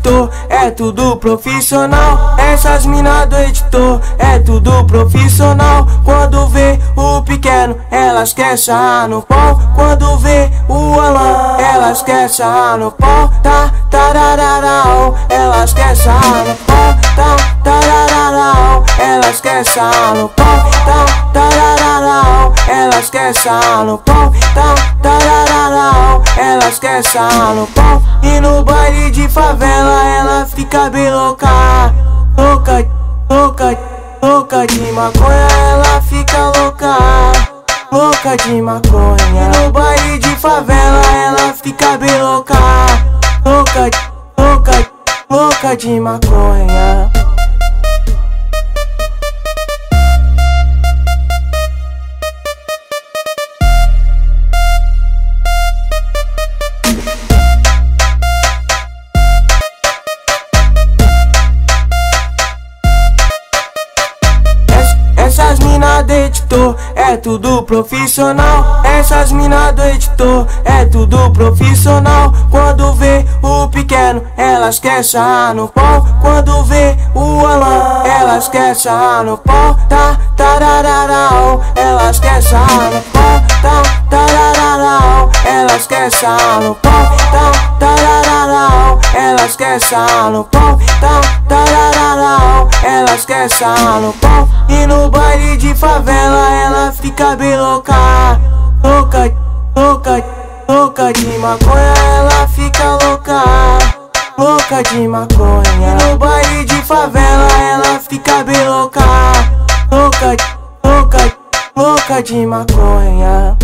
editor é tudo profissional. Essas mina do editor é tudo profissional. Quando vê o pequeno, elas querem sarrar no pau. Quando vê o Alan, elas querem sarrar no pau. Tá, tarararau, elas querem sarrar no pau. Tá, tarararau, elas querem sarrar no pau. Tá, tarararau, elas querem sarrar no pau. Tá, tarararau, elas querem sarrar no pau. E no baile de favela ela fica bem louca. Louca, louca, louca de maconha, ela fica louca. Louca de maconha. E no baile de favela ela fica bem louca. Louca, louca, louca de maconha. Essas mina do editor é tudo profissional. Essas mina do editor é tudo profissional. Quando vê o pequeno, elas querem sarrar no pau. Quando vê o Alan, elas querem sarrar no pau. Tá, tarararau, elas querem sarrar no pau. Tá, tarararau, elas querem sarrar no pau. Tá, tarararau, elas querem sarrar no pau. Tá, tarararau, elas querem sarrar no pau. E no baile de favela ela fica bem louca. Louca, louca, louca de maconha, ela fica louca. Louca de maconha. E no baile de favela ela fica bem louca. Louca, louca, louca de maconha.